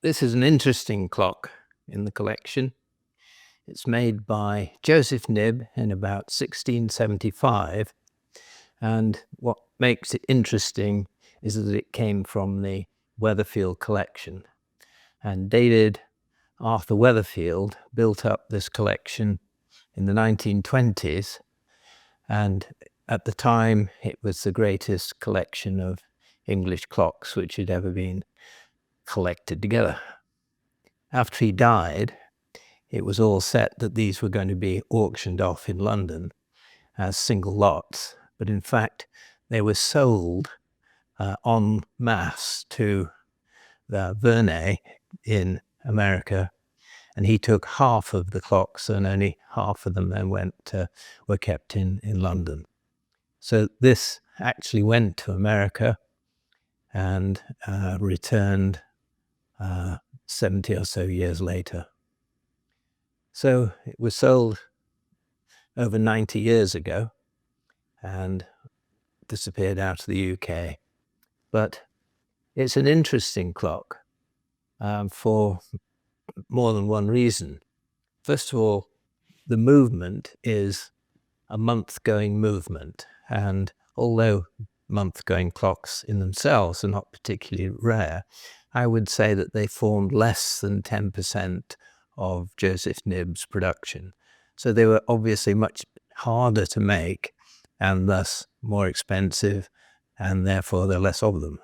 This is an interesting clock in the collection. It's made by Joseph Knibb in about 1675, and what makes it interesting is that it came from the Wetherfield collection. And David Arthur Wetherfield built up this collection in the 1920s, and at the time it was the greatest collection of English clocks which had ever been collected together. After he died, it was all set that these were going to be auctioned off in London as single lots, but in fact they were sold en masse to Verney in America, and he took half of the clocks and only half of them then were kept in London. So this actually went to America and returned 70 or so years later. So it was sold over 90 years ago and disappeared out of the UK. But it's an interesting clock for more than one reason. First of all, the movement is a month-going movement, and although month-going clocks in themselves are not particularly rare, I would say that they formed less than 10% of Joseph Knibb's production. So they were obviously much harder to make and thus more expensive, and therefore there are less of them.